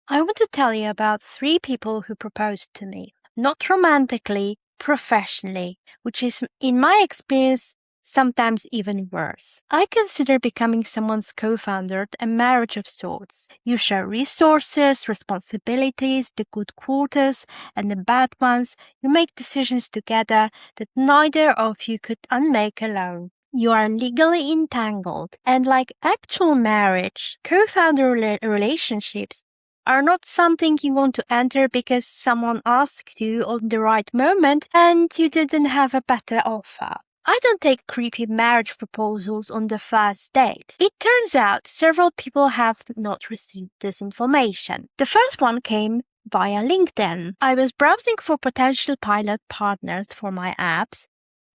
I want to tell you about 3 people who proposed to me. Not romantically, professionally, which is, in my experience, sometimes even worse. I consider becoming someone's co-founder a marriage of sorts. You share resources, responsibilities, the good quarters and the bad ones. You make decisions together that neither of you could unmake alone. You are legally entangled, and like actual marriage, co-founder relationships are not something you want to enter because someone asked you on the right moment and you didn't have a better offer. I don't take creepy marriage proposals on the first date. It turns out several people have not received this information. The first one came via LinkedIn. I was browsing for potential pilot partners for my apps,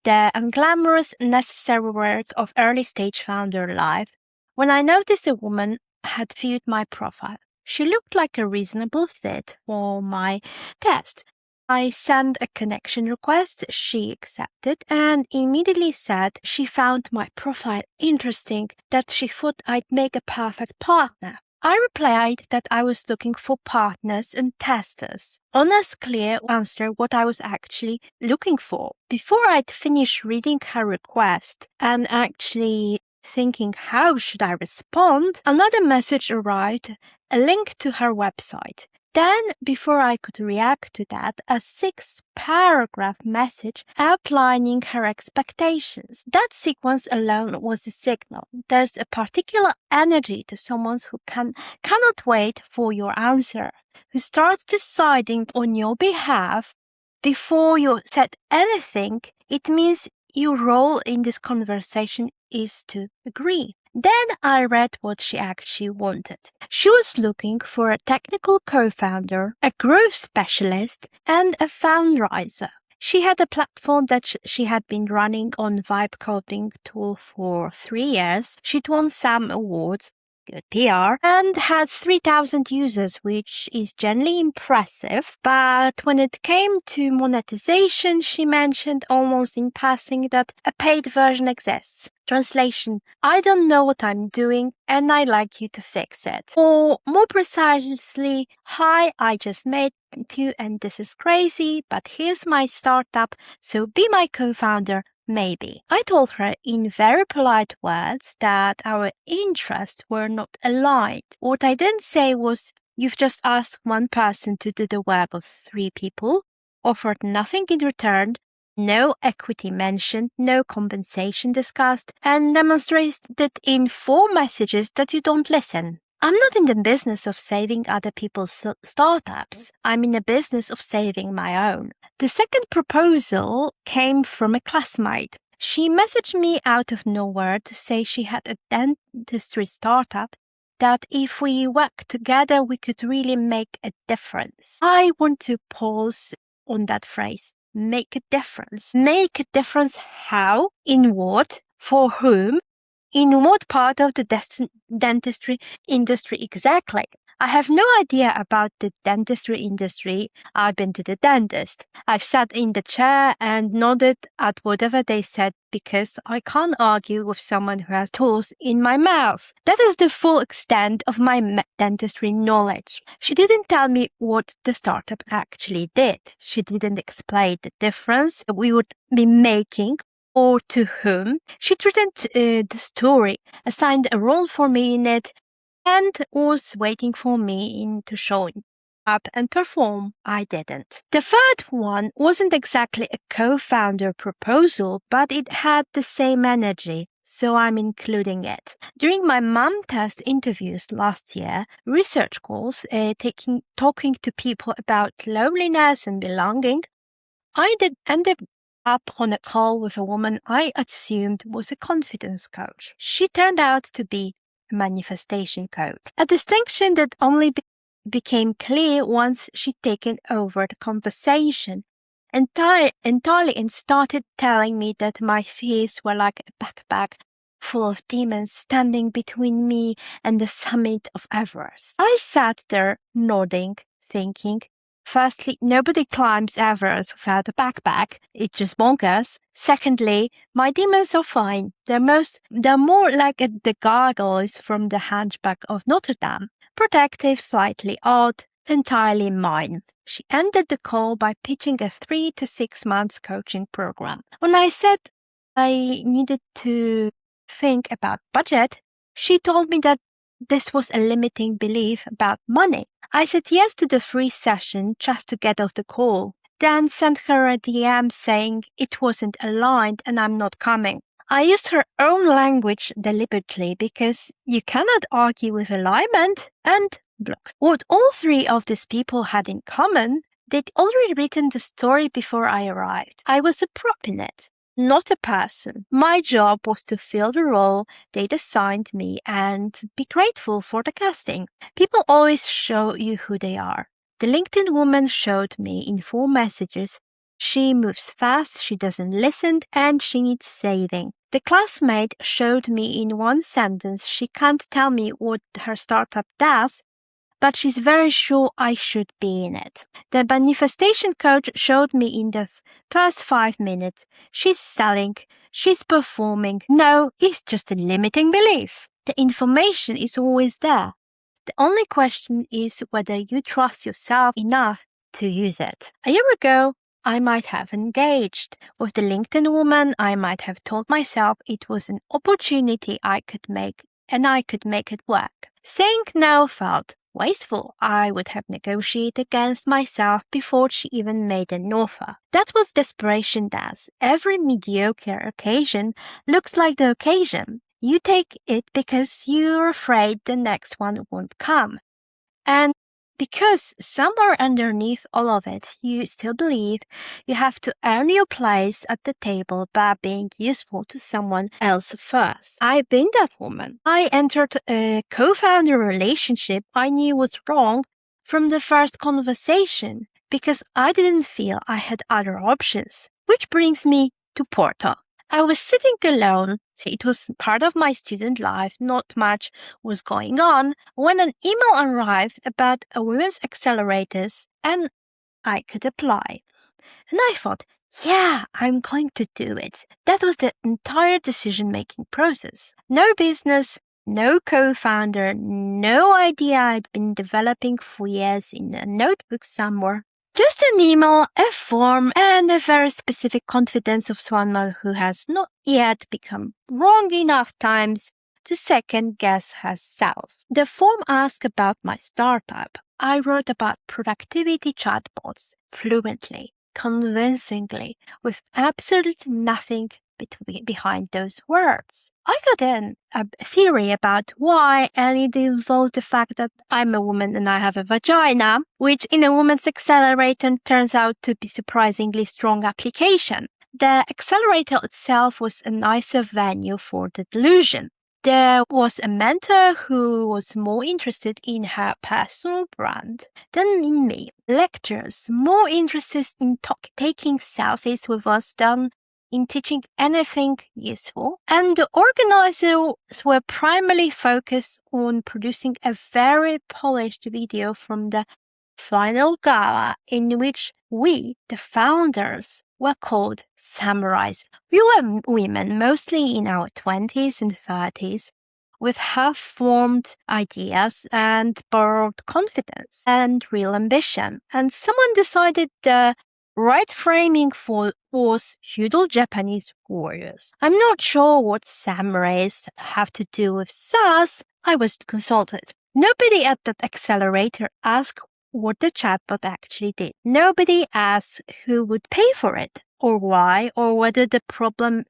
the unglamorous necessary work of early-stage founder life, when I noticed a woman had viewed my profile. She looked like a reasonable fit for my test. I sent a connection request, she accepted, and immediately said she found my profile interesting, that she thought I'd make a perfect partner. I replied that I was looking for partners and testers. Honest, clear answer what I was actually looking for. Before I'd finished reading her request and actually thinking how should I respond, another message arrived, a link to her website. Then, before I could react to that, a 6-paragraph message outlining her expectations. That sequence alone was a signal. There's a particular energy to someone who cannot wait for your answer, who starts deciding on your behalf before you said anything. It means your role in this conversation is to agree. Then I read what she actually wanted. She was looking for a technical co-founder, a growth specialist, and a fundraiser. She had a platform that she had been running on vibe coding tool for 3 years. She'd won some awards, good PR, and had 3,000 users, which is generally impressive. But when it came to monetization, she mentioned almost in passing that a paid version exists. Translation: I don't know what I'm doing and I'd like you to fix it. Or more precisely, hi, I just made you and this is crazy, but here's my startup, so be my co-founder. Maybe. I told her in very polite words that our interests were not aligned. What I didn't say was, you've just asked one person to do the work of 3 people, offered nothing in return, no equity mentioned, no compensation discussed, and demonstrated in 4 messages that you don't listen. I'm not in the business of saving other people's startups. I'm in the business of saving my own. The second proposal came from a classmate. She messaged me out of nowhere to say she had a dentistry startup, that if we work together, we could really make a difference. I want to pause on that phrase. Make a difference. Make a difference how? In what? For whom? In what part of the dentistry industry exactly? I have no idea about the dentistry industry. I've been to the dentist. I've sat in the chair and nodded at whatever they said because I can't argue with someone who has tools in my mouth. That is the full extent of my dentistry knowledge. She didn't tell me what the startup actually did. She didn't explain the difference we would be making or to whom. She treated the story, assigned a role for me in it, and was waiting for me to show up and perform. I didn't. The third one wasn't exactly a co-founder proposal, but it had the same energy, so I'm including it. During my mom test interviews last year, research calls, talking to people about loneliness and belonging, I did end up on a call with a woman I assumed was a confidence coach. She turned out to be a manifestation coach, a distinction that only became clear once she'd taken over the conversation entirely and started telling me that my fears were like a backpack full of demons standing between me and the summit of Everest. I sat there nodding, thinking, firstly, nobody climbs Everest without a backpack. It's just bonkers. Secondly, my demons are fine. They're more like the gargoyles from the Hunchback of Notre Dame. Protective, slightly odd, entirely mine. She ended the call by pitching a 3 to 6 months coaching program. When I said I needed to think about budget, she told me that this was a limiting belief about money. I said yes to the free session just to get off the call, then sent her a DM saying it wasn't aligned and I'm not coming. I used her own language deliberately because you cannot argue with alignment, and blocked. What all three of these people had in common, they'd already written the story before I arrived. I was a prop in it, not a person. My job was to fill the role they'd assigned me and be grateful for the casting. People always show you who they are. The LinkedIn woman showed me in 4 messages she moves fast, she doesn't listen, and she needs saving. The classmate showed me in 1 sentence she can't tell me what her startup does, but she's very sure I should be in it. The manifestation coach showed me in the first 5 minutes she's selling, she's performing. No, it's just a limiting belief. The information is always there. The only question is whether you trust yourself enough to use it. A year ago, I might have engaged. With the LinkedIn woman, I might have told myself it was an opportunity I could make and I could make it work. Saying no felt wasteful. I would have negotiated against myself before she even made an offer. That's what desperation does. Every mediocre occasion looks like the occasion. You take it because you're afraid the next one won't come. And because somewhere underneath all of it, you still believe you have to earn your place at the table by being useful to someone else first. I've been that woman. I entered a co-founder relationship I knew was wrong from the first conversation because I didn't feel I had other options. Which brings me to Porto. I was sitting alone. It was part of my student life. Not much was going on when an email arrived about a women's accelerators and I could apply. And I thought, yeah, I'm going to do it. That was the entire decision-making process. No business, no co-founder, no idea I'd been developing for years in a notebook somewhere. Just an email, a form, and a very specific confidence of someone who has not yet become wrong enough times to second-guess herself. The form asked about my startup. I wrote about productivity chatbots fluently, convincingly, with absolutely nothing behind those words. I got in a theory about why, and it involves the fact that I'm a woman and I have a vagina, which in a woman's accelerator turns out to be surprisingly strong application. The accelerator itself was a nicer venue for the delusion. There was a mentor who was more interested in her personal brand than in me. Lecturers more interested in taking selfies with us than in teaching anything useful, and the organizers were primarily focused on producing a very polished video from the final gala in which we, the founders, were called samurais. We were women, mostly in our 20s and 30s, with half-formed ideas and borrowed confidence and real ambition. And someone decided the right framing for was feudal Japanese warriors. I'm not sure what samurais have to do with SaaS. I was consulted. Nobody at that accelerator asked what the chatbot actually did. Nobody asked who would pay for it, or why, or whether the problem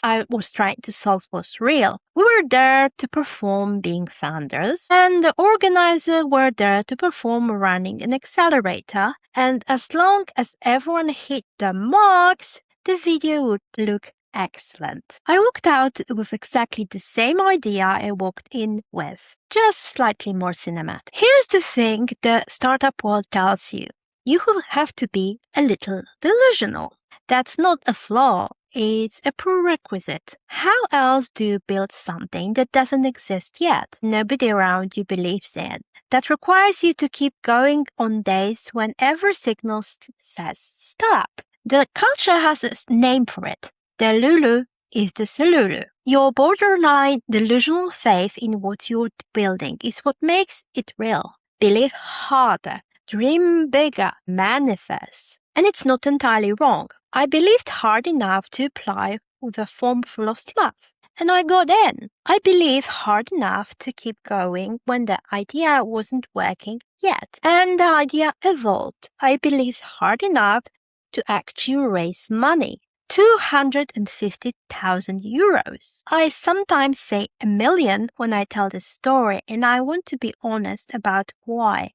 I was trying to solve was real. We were there to perform being founders, and the organizers were there to perform running an accelerator. And as long as everyone hit the marks, the video would look excellent. I walked out with exactly the same idea I walked in with, just slightly more cinematic. Here's the thing the startup world tells you. You will have to be a little delusional. That's not a flaw. It's a prerequisite. How else do you build something that doesn't exist yet? Nobody around you believes in. That requires you to keep going on days when every signal says stop. The culture has a name for it. The Lulu is the Selulu. Your borderline delusional faith in what you're building is what makes it real. Believe harder, dream bigger, manifest. And it's not entirely wrong. I believed hard enough to apply with a form full of fluff. And I got in. I believed hard enough to keep going when the idea wasn't working yet. And the idea evolved. I believed hard enough to actually raise money. 250,000 euros. I sometimes say a million when I tell this story, and I want to be honest about why.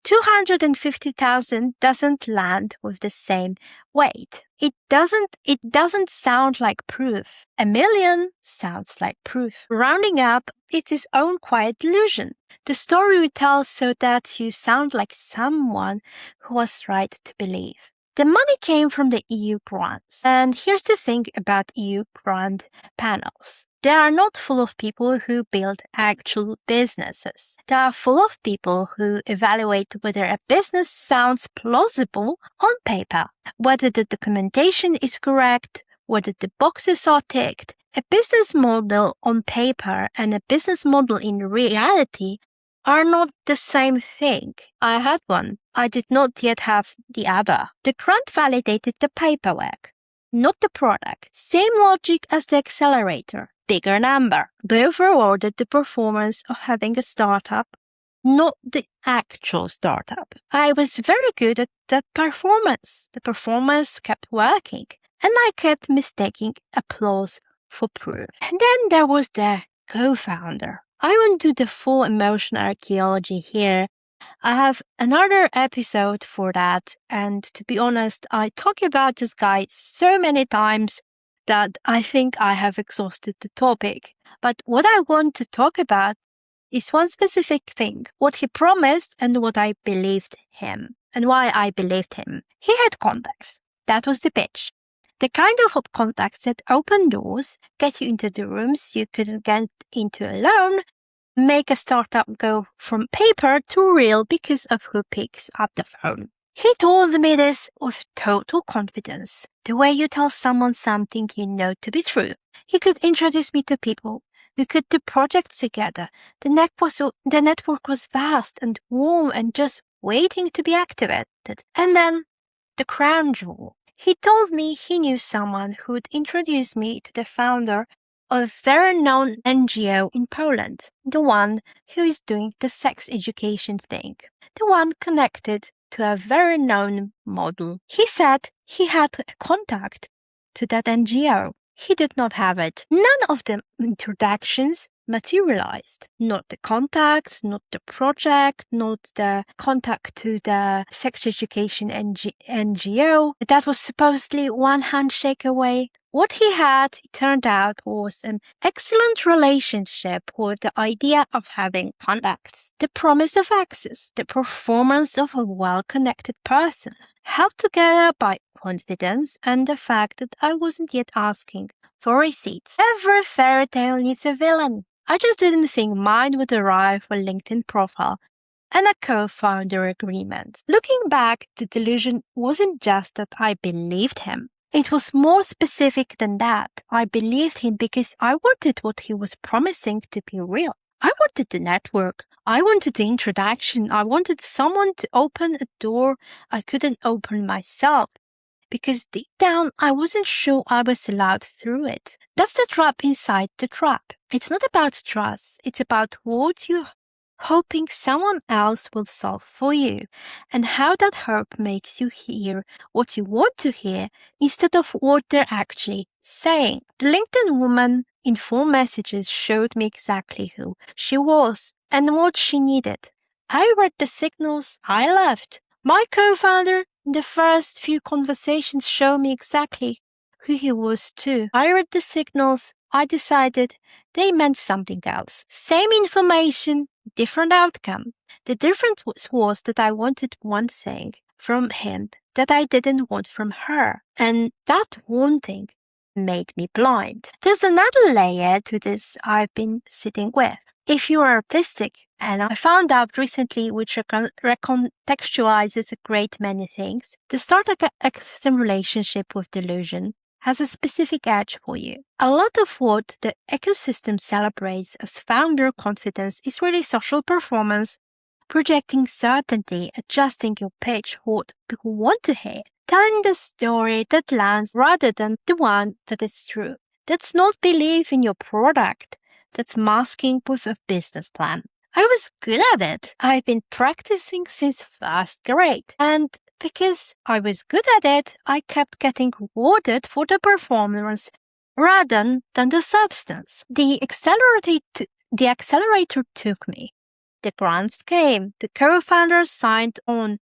250,000 doesn't land with the same weight. It doesn't sound like proof. A million sounds like proof. Rounding up, it's its own quiet delusion. The story we tell so that you sound like someone who was right to believe. The money came from the EU grants. And here's the thing about EU grant panels. They are not full of people who build actual businesses. They are full of people who evaluate whether a business sounds plausible on paper, whether the documentation is correct, whether the boxes are ticked. A business model on paper and a business model in reality are not the same thing. I had one. I did not yet have the other. The grant validated the paperwork, not the product. Same logic as the accelerator. Bigger number. Both rewarded the performance of having a startup, not the actual startup. I was very good at that performance. The performance kept working, and I kept mistaking applause for proof. And then there was the co-founder. I won't do the full emotion archaeology here. I have another episode for that, and to be honest, I talk about this guy so many times that I think I have exhausted the topic. But what I want to talk about is one specific thing, what he promised and what I believed him, and why I believed him. He had contacts. That was the pitch. The kind of contacts that open doors, get you into the rooms you couldn't get into alone, make a startup go from paper to real because of who picks up the phone. He told me this with total confidence, the way you tell someone something you know to be true. He could introduce me to people. We could do projects together. The network was vast and warm and just waiting to be activated. And then, the crown jewel. He told me he knew someone who would introduce me to the founder of a very known NGO in Poland, the one who is doing the sex education thing, the one connected to a very known model. He said he had a contact to that NGO. He did not have it. None of the introductions materialized. Not the contacts, not the project, not the contact to the sex education NGO. That was supposedly one handshake away. What he had, it turned out, was an excellent relationship with the idea of having contacts, the promise of access, the performance of a well-connected person, held together by confidence and the fact that I wasn't yet asking for receipts. Every fairy tale needs a villain. I just didn't think mine would arrive with a LinkedIn profile and a co-founder agreement. Looking back, the delusion wasn't just that I believed him. It was more specific than that. I believed him because I wanted what he was promising to be real. I wanted the network. I wanted the introduction. I wanted someone to open a door I couldn't open myself. Because deep down, I wasn't sure I was allowed through it. That's the trap inside the trap. It's not about trust. It's about what you're hoping someone else will solve for you, and how that hope makes you hear what you want to hear instead of what they're actually saying. The LinkedIn woman in 4 messages showed me exactly who she was and what she needed. I read the signals. I left. My co-founder in the first few conversations showed me exactly who he was too. I read the signals. I decided they meant something else. Same information, different outcome. The difference was that I wanted one thing from him that I didn't want from her. And that wanting made me blind. There's another layer to this I've been sitting with. If you are artistic, and I found out recently which recontextualizes a great many things, the startup ecosystem relationship with delusion has a specific edge for you. A lot of what the ecosystem celebrates as founder confidence is really social performance, projecting certainty, adjusting your pitch what people want to hear, telling the story that lands rather than the one that is true. That's not belief in your product, that's masking with a business plan. I was good at it. I've been practicing since first grade, and because I was good at it, I kept getting rewarded for the performance rather than the substance. The accelerator took me. The grants came. The co-founders signed on.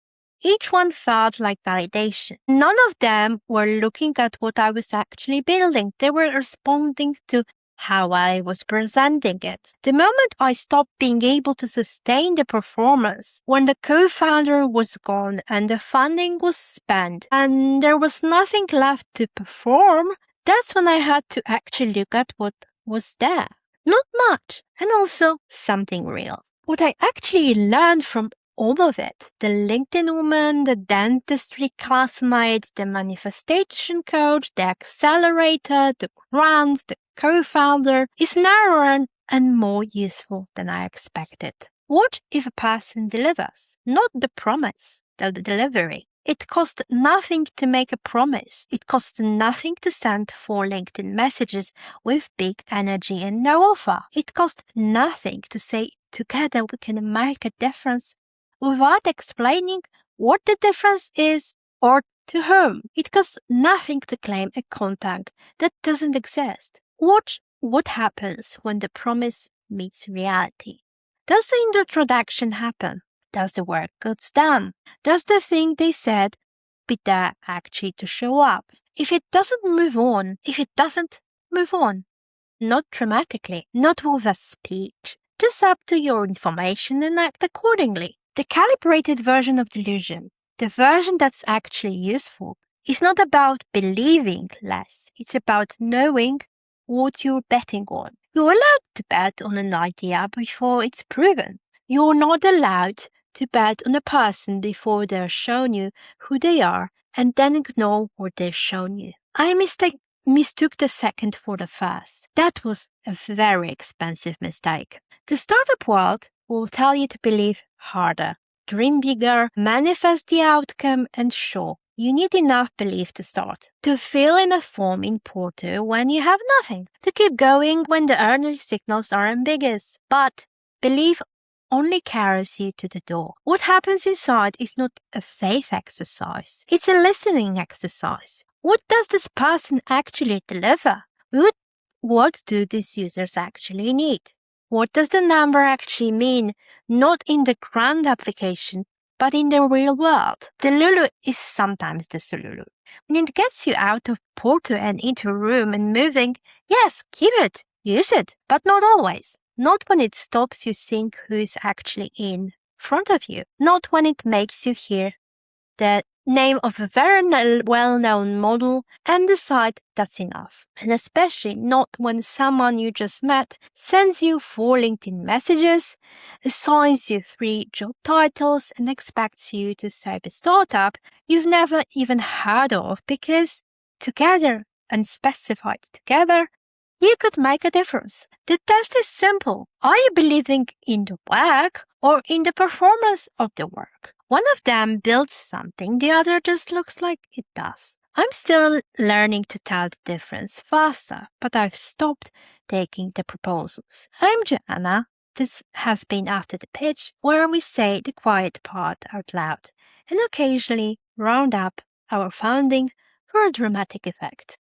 Each one felt like validation. None of them were looking at what I was actually building. They were responding to how I was presenting it. The moment I stopped being able to sustain the performance, when the co-founder was gone and the funding was spent and there was nothing left to perform, that's when I had to actually look at what was there. Not much, and also something real. What I actually learned from all of it, the LinkedIn woman, the dentistry classmate, the manifestation coach, the accelerator, the grant, the co-founder, is narrower and more useful than I expected. What if a person delivers? Not the promise, the delivery. It costs nothing to make a promise. It costs nothing to send 4 LinkedIn messages with big energy and no offer. It costs nothing to say, together we can make a difference, without explaining what the difference is or to whom. It costs nothing to claim a contact that doesn't exist. Watch what happens when the promise meets reality. Does the introduction happen? Does the work get done? Does the thing they said be there actually to show up? If it doesn't move on, not dramatically, not with a speech, just up to your information and act accordingly. The calibrated version of delusion, the version that's actually useful, is not about believing less. It's about knowing what you're betting on. You're allowed to bet on an idea before it's proven. You're not allowed to bet on a person before they're shown you who they are and then ignore what they've shown you. I mistook the second for the first. That was a very expensive mistake. The startup world will tell you to believe harder, dream bigger, manifest the outcome, and sure, you need enough belief to start, to fill in a form in Porto when you have nothing, to keep going when the early signals are ambiguous. But belief only carries you to the door. What happens inside is not a faith exercise, it's a listening exercise. What does this person actually deliver? What do these users actually need? What does the number actually mean, not in the grand application, but in the real world? The Lulu is sometimes the Sululu. When it gets you out of Porto and into a room and moving, yes, keep it, use it, but not always. Not when it stops you seeing who is actually in front of you. Not when it makes you hear the name of a very well-known model and decide that's enough. And especially not when someone you just met sends you 4 LinkedIn messages, assigns you 3 job titles, and expects you to save a startup you've never even heard of because together and specified together, you could make a difference. The test is simple. Are you believing in the work or in the performance of the work? One of them builds something, the other just looks like it does. I'm still learning to tell the difference faster, but I've stopped taking the proposals. I'm Joanna. This has been After the Pitch, where we say the quiet part out loud and occasionally round up our founding for a dramatic effect.